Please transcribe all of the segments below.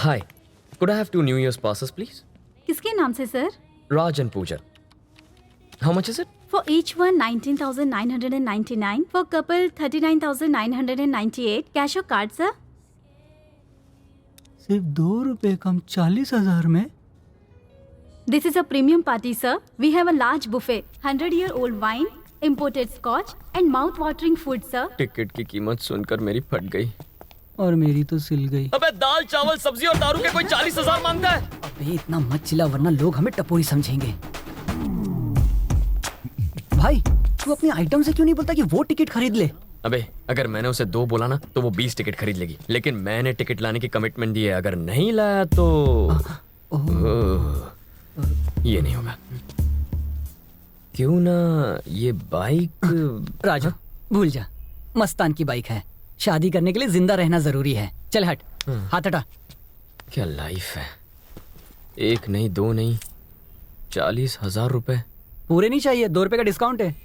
Hi. Could I have 2 New Year's passes, please? किसके नाम से sir? Raj and Pooja. How much is it? For each one 19,999. For couple 39,998. Cash or card sir? सिर्फ 2 रुपए कम 40,000 में। This is a premium party sir. We have a large buffet. 100-year-old wine, imported scotch and mouth-watering food sir. Ticket की कीमत सुनकर मेरी फट गई। और मेरी तो सिल गई। अबे दाल चावल सब्जी और दारू के कोई 40,000 मांगता है? अबे इतना मत चिल्ला वरना लोग हमें टपोरी समझेंगे। भाई तू अपने आइटम से क्यों नहीं बोलता कि वो टिकट खरीद ले? अबे अगर मैंने उसे 2 बोला ना तो वो 20 टिकट खरीद लेगी, लेकिन मैंने टिकट लाने की कमिटमेंट दी है। अगर नहीं लाया तो ये नहीं होगा। क्यों ना ये बाइक राजू भूल जा, मस्तान की बाइक है। शादी करने के लिए जिंदा रहना जरूरी है। चल हट, हाथ हटा। क्या लाइफ है। 1 नहीं 2 नहीं 40,000 रुपए। पूरे नहीं चाहिए, 2 रुपए का डिस्काउंट है।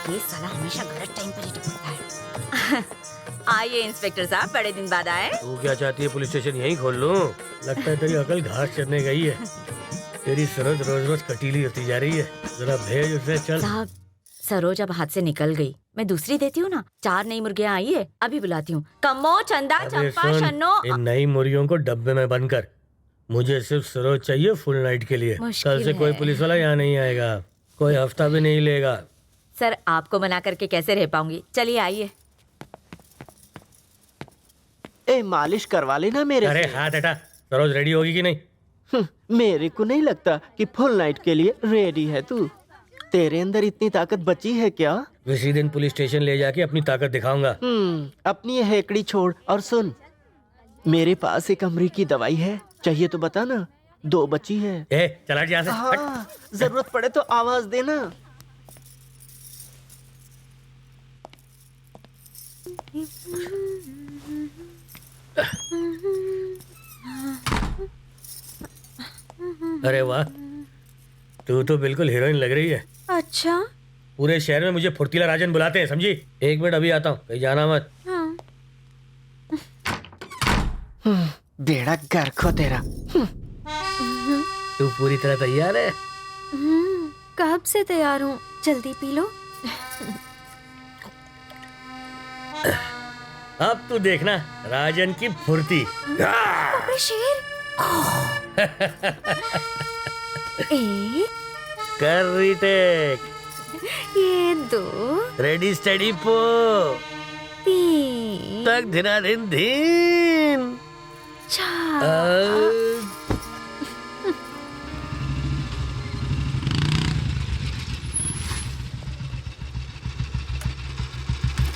ये साला हमेशा गलत टाइम पर ही टपकता है। आइए इंस्पेक्टर साहब, बड़े दिन बाद आए। तू क्या चाहती है, पुलिस स्टेशन यहीं खोल लूं? लगता है तेरी अकल घास चरने गई है। तेरी सरोज रोज रोज कटीली होती जा रही है। जरा भेज उसे। चल साहब, सरोज अब हाथ से निकल गई, मैं दूसरी देती हूँ ना। 4 नई मुर्गियाँ आई है, अभी बुलाती हूँ। कम्मो, चंदा, अबे चंपा, सुन, शन्नो। इन नई मुर्गियों को डब्बे में बंद कर। मुझे सिर्फ सरोज चाहिए फुल नाइट के लिए। मुश्किल कल से कोई है। पुलिस वाला यहाँ नहीं आएगा, कोई हफ्ता भी नहीं लेगा। सर आपको मना करके कैसे रह पाऊंगी। चलिए आइए। ए मालिश करवा लेना मेरे अरे से। हाथ हटा। सरोज रेडी होगी कि नहीं? मेरे को नहीं लगता कि फुल नाइट के लिए रेडी है तू। तेरे अंदर इतनी ताकत बची है क्या? इसी दिन पुलिस स्टेशन ले जाके अपनी ताकत दिखाऊंगा। अपनी ये हेकड़ी छोड़ और सुन, मेरे पास एक अमरीकी दवाई है, चाहिए तो बता ना। 2 बची है। ए चला यहाँ से। हट। हाँ, जरूरत पड़े तो आवाज देना। अरे वाह, तू तो बिल्कुल हीरोइन लग रही है। अच्छा पूरे शहर में मुझे फुर्तीला राजन बुलाते हैं, समझी? 1 मिनट अभी आता हूँ, कहीं जाना मत। हाँ। बेड़ा गर्क हो तेरा। तू पूरी तरह तैयार है? कब से तैयार हूँ, जल्दी पी लो। अब तू देखना राजन की फुर्ती। शेर। एक, कर रीटेक। ये 2, रेडी स्टडी पो 3, तक धिना दिन धीन। 4।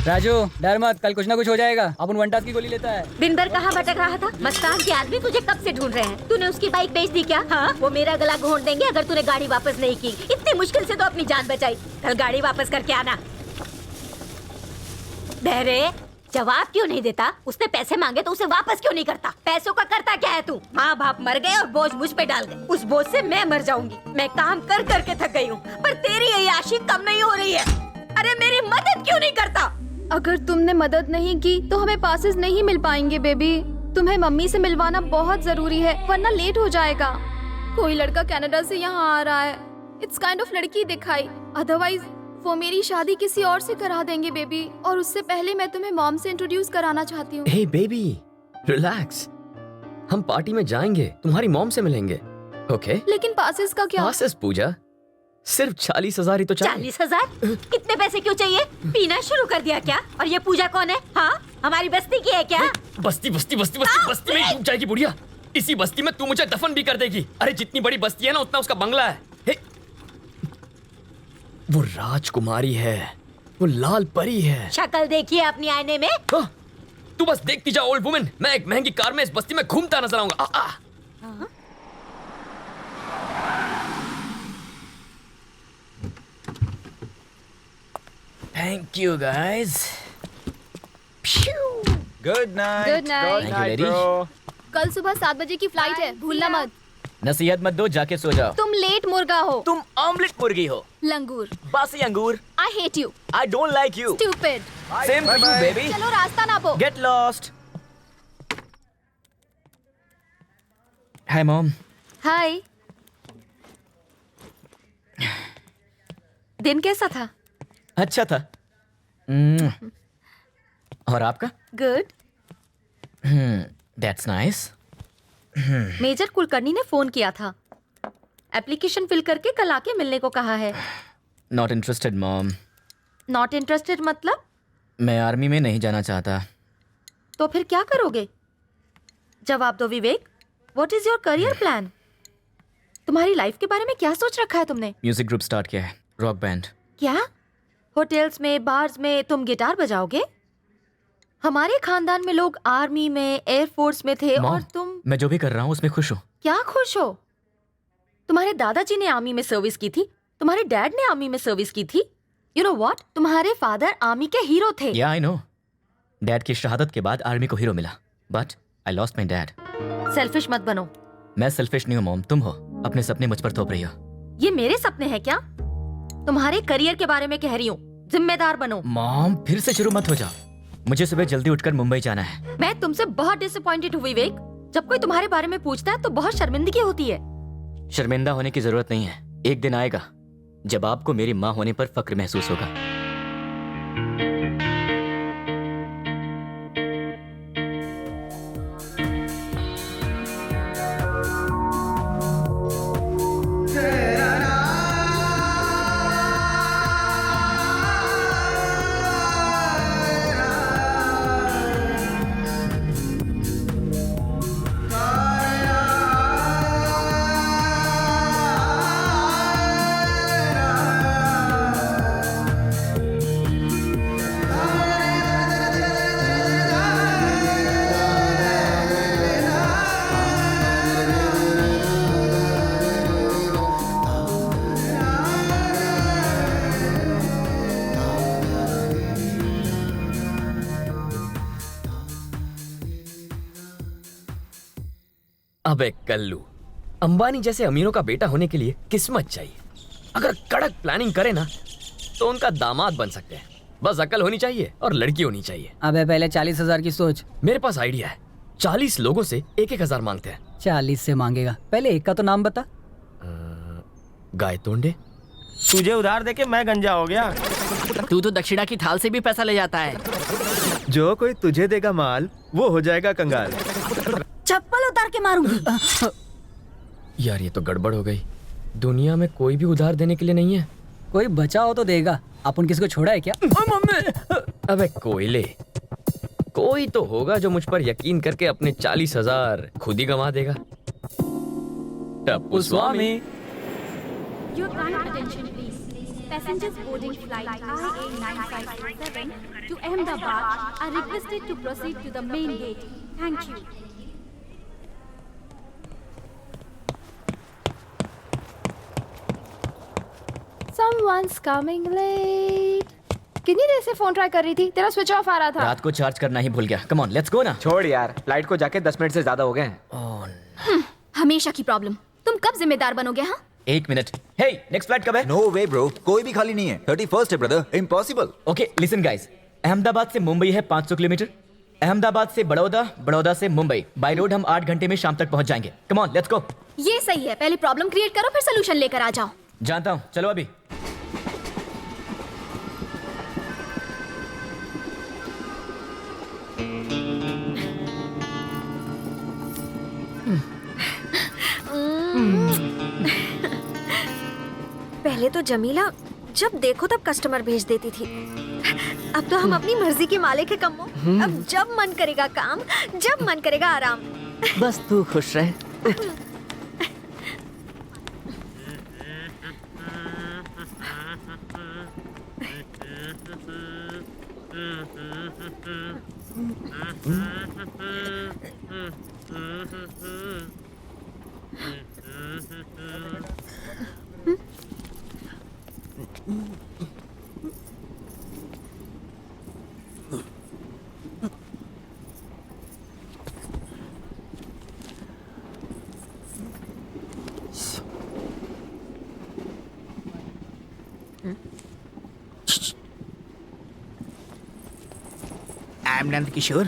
राजू डर मत, कल कुछ ना कुछ हो जाएगा। अपन 1 टास की गोली लेता है। दिन भर कहाँ भटक रहा था? मस्तान के आदमी तुझे कब से ढूंढ रहे हैं। तूने उसकी बाइक बेच दी क्या? हाँ, वो मेरा गला घोंट देंगे अगर तूने गाड़ी वापस नहीं की। इतनी मुश्किल से तो अपनी जान बचाई, कल गाड़ी वापस करके आना। बहरे, जवाब क्यों नहीं देता? उसने पैसे मांगे तो उसे वापस क्यों नहीं करता? पैसों का करता क्या है तू? माँ बाप मर गए और बोझ मुझ पे डाल गए। उस बोझ से मैं मर जाऊंगी। मैं काम कर करके थक गई हूँ, पर तेरी अय्याशी कम नहीं हो रही है। अरे मेरी मदद क्यों नहीं करता? अगर तुमने मदद नहीं की तो हमें पासेस नहीं मिल पाएंगे बेबी। तुम्हें मम्मी से मिलवाना बहुत जरूरी है वरना लेट हो जाएगा। कोई लड़का कनाडा से यहाँ आ रहा है। इट्स काइंड ऑफ लड़की दिखाई, अदरवाइज वो मेरी शादी किसी और से करा देंगे बेबी। और उससे पहले मैं तुम्हें मॉम से इंट्रोड्यूस कराना चाहती हूँ। हे बेबी, रिलैक्स। हम पार्टी में जाएंगे, तुम्हारी मॉम से मिलेंगे। ओके? लेकिन पासेस का क्या? पासेस पूजा, सिर्फ 40,000 ही तो चाहिए। 40,000? इतने पैसे क्यों चाहिए? पीना शुरू कर दिया क्या? और ये पूजा कौन है? हाँ, हमारी बस्ती की है क्या? बस्ती बस्ती बस्ती बस्ती बस्ती में डूब जाएगी बुढ़िया। इसी बस्ती में तू मुझे दफन भी कर देगी। अरे जितनी बड़ी बस्ती है ना उतना उसका बंगला है। हे, वो राजकुमारी है, वो लाल परी है। शक्ल देखिए अपनी आईने में। तू बस देखती जा ओल्ड वुमन, मैं एक महंगी कार में इस बस्ती में घूमता नजर आऊंगा। Thank you guys. Good night. Good night. Thank you, lady. कल सुबह 7 बजे की फ्लाइट है, भूलना मत। नसीहत मत दो, जाके सो जाओ। तुम लेट मुर्गा हो। तुम ऑमलेट मुर्गी हो। लंगूर। बासी अंगूर। I hate you. I don't like you. Stupid. Same to you baby. चलो रास्ता नापो। Get lost. Hi mom. Hi. दिन कैसा था? अच्छा था। और आपका? Good. That's nice. Major Kulkarni ने फोन किया था, एप्लीकेशन फिल करके कल आके मिलने को कहा है। Not interested mom. Not interested मतलब? मैं आर्मी में नहीं जाना चाहता। तो फिर क्या करोगे? जवाब दो Vivek. What is your career plan? तुम्हारी लाइफ के बारे में क्या सोच रखा है तुमने? म्यूजिक ग्रुप स्टार्ट किया है, रॉक बैंड। क्या होटल्स में, बार्स में तुम गिटार बजाओगे? हमारे खानदान में लोग आर्मी में, एयरफोर्स में थे और तुम मैं जो भी कर रहा हूँ उसमें खुश हूँ। क्या खुश हो? तुम्हारे दादाजी ने आर्मी में सर्विस की थी, तुम्हारे डैड ने आर्मी में सर्विस की थी। यू नो व्हाट, तुम्हारे फादर आर्मी के हीरो थे। या आई नो। डैड की शहादत के बाद आर्मी को हीरो मिला, but I lost my dad. Selfish मत बनो। मैं सेल्फिश नहीं हूँ मॉम, तुम हो। अपने सपने मुझ पर थोप रही हो। ये मेरे सपने हैं क्या? तुम्हारे करियर के बारे में कह रही हूँ, जिम्मेदार बनो। मॉम फिर से शुरू मत हो जाओ, मुझे सुबह जल्दी उठकर मुंबई जाना है। मैं तुमसे बहुत डिसअपॉइंटेड हूँ विवेक। जब कोई तुम्हारे बारे में पूछता है तो बहुत शर्मिंदगी होती है। शर्मिंदा होने की जरूरत नहीं है, एक दिन आएगा जब आपको मेरी माँ होने पर फक्र महसूस होगा। अबे कल्लू, अंबानी जैसे अमीरों का बेटा होने के लिए किस्मत चाहिए। अगर कड़क प्लानिंग करे ना तो उनका दामाद बन सकते हैं। बस अकल होनी चाहिए और लड़की होनी चाहिए। अबे पहले 40,000 की सोच। मेरे पास आइडिया है। 40 लोगों से 1-1 हज़ार मांगते हैं। 40 से मांगेगा, पहले एक का तो नाम बता। गाय तोंडे। तुझे उधार देके मैं गंजा हो गया। तू तो दक्षिणा की थाल से भी पैसा ले जाता है। जो कोई तुझे देगा माल वो हो जाएगा कंगाल। चप्पल उतार के मारूंगी। यार ये तो गड़बड़ हो गई। दुनिया में कोई भी उधार देने के लिए नहीं है। कोई बचा हो तो देगा, अपन किसी को छोड़ा है क्या? अबे कोयले, कोई तो होगा जो मुझ पर यकीन करके अपने 40,000 खुद ही गंवा देगा। टप्पू स्वामी। Your kind attention, please. Passengers boarding flight IA9547 to Ahmedabad are requested to proceed to the main gate. Thank you. Someone's coming late. कितनी देर से फोन ट्राई कर रही थी, तेरा स्विच ऑफ आ रहा था। रात को चार्ज करना ही भूल गया। कम ऑन लेट्स गो ना। छोड़ यार, फ्लाइट को जाके 10 मिनट से ज्यादा हो गए हैं। हमेशा की प्रॉब्लम। तुम कब जिम्मेदार बनोगे? हाँ 1 मिनट। हे नेक्स्ट फ्लाइट कब है? नो वे ब्रो, कोई भी खाली नहीं है। 31st है brother, impossible. Okay listen guys, Ahmedabad से मुंबई है 500 किलोमीटर। अहमदाबाद से बड़ौदा, बड़ौदा से मुंबई। बाय रोड हम 8 घंटे में शाम तक पहुंच जाएंगे। Come on let's go. ये सही है, पहले प्रॉब्लम क्रिएट करो फिर सोल्यूशन लेकर आ जाओ। जानता हूँ, चलो अभी। पहले तो जमीला जब देखो तब कस्टमर भेज देती थी। अब तो हम अपनी मर्जी के मालिक है कम्मो। अब जब मन करेगा काम, जब मन करेगा आराम। बस तू खुश रहे। I am Nand Kishore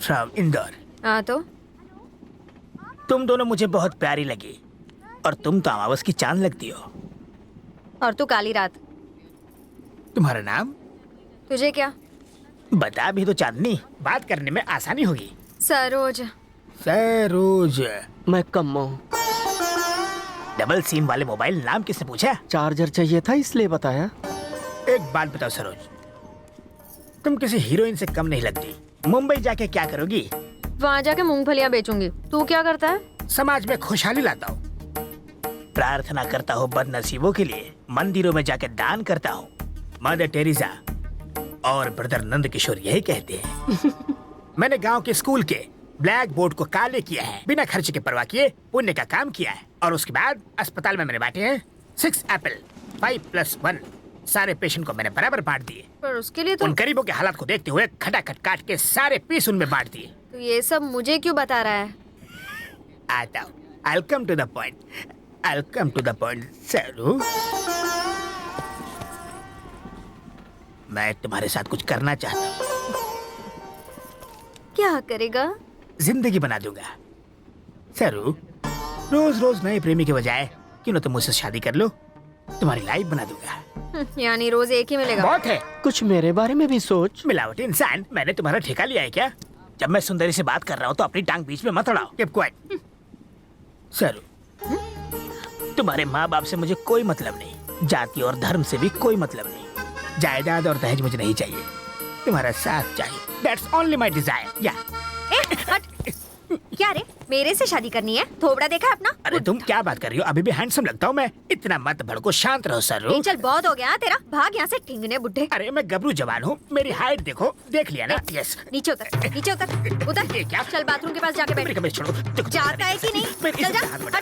from Indore. हाँ तो तुम दोनों मुझे बहुत प्यारी लगी और तुम तो अमावस की चांद लगती हो। और तू काली रात। तुम्हारा नाम? तुझे क्या? बता भी तो चांदनी, बात करने में आसानी होगी। सरोज। सरोज। मैं कम्मो। डबल सिम वाले मोबाइल नाम किसने पूछा? चार्जर चाहिए था इसलिए बताया। एक बात बताओ सरोज, तुम किसी हीरोइन से कम नहीं लगती। मुंबई जाके क्या करोगी? वहाँ जाके मूंगफलियाँ बेचूंगी। तू क्या करता है? समाज में खुशहाली लाता हूँ, प्रार्थना करता हूँ बदनसीबों के लिए, मंदिरों में जाके दान करता हूँ। मदर टेरेसा और ब्रदर नंद किशोर यही कहते हैं। मैंने गांव के स्कूल के ब्लैक बोर्ड को काले किया है, बिना खर्च के परवाह किए पुण्य का काम किया है। और उसके बाद अस्पताल में मैंने बांटे हैं 6 एप्पल 5+1। सारे पेशेंट को मैंने बराबर बांट दिए। पर उसके लिए तो उन गरीबों के हालात को देखते हुए खटाखट काट के सारे पीस उनमें बांट दिए। तो ये सब मुझे क्यों बता रहा है? आता हूँ, I'll come to the point. I'll come to the point, सरू। मैं तुम्हारे साथ कुछ करना चाहता हूँ। क्या करेगा? जिंदगी बना दूंगा। सरू, रोज रोज नए प्रेमी के बजाय क्यों ना तुम मुझसे शादी कर लो, तुम्हारी लाइफ बना दूंगा। यानी रोज एक ही मिलेगा? बहुत है। कुछ मेरे बारे में भी सोच। मिलावटी इंसान, मैंने तुम्हारा ठेका लिया है क्या? जब मैं सुंदरी से बात कर रहा हूँ तो अपनी टांग बीच में मत अड़ाओ। Keep quiet। सरू, तुम्हारे माँ बाप से मुझे कोई मतलब नहीं, जाति और धर्म से भी कोई मतलब नहीं, जायदाद और दहेज मुझे नहीं चाहिए, तुम्हारा साथ चाहिए। That's only my desire। Yeah। क्या रे, मेरे से शादी करनी है? थोबड़ा देखा अपना? अरे तुम क्या बात कर रही हो? अभी भी हैंडसम लगता हूँ मैं। इतना मत भड़को, शांत रहो सरू। चल बहुत हो गया तेरा, भाग यहाँ से ठिंगने बुड्ढे। अरे मैं गबरू जवान हूँ, मेरी हाइट देखो, देख लिया ना? यस। नीचे उतर, नीचे उतर, उतर। ये क्या? चल बाथरूम के पास जाके बैठ। मेरी कमीज छोड़ो। चार का है कि नहीं? चल जा, हट।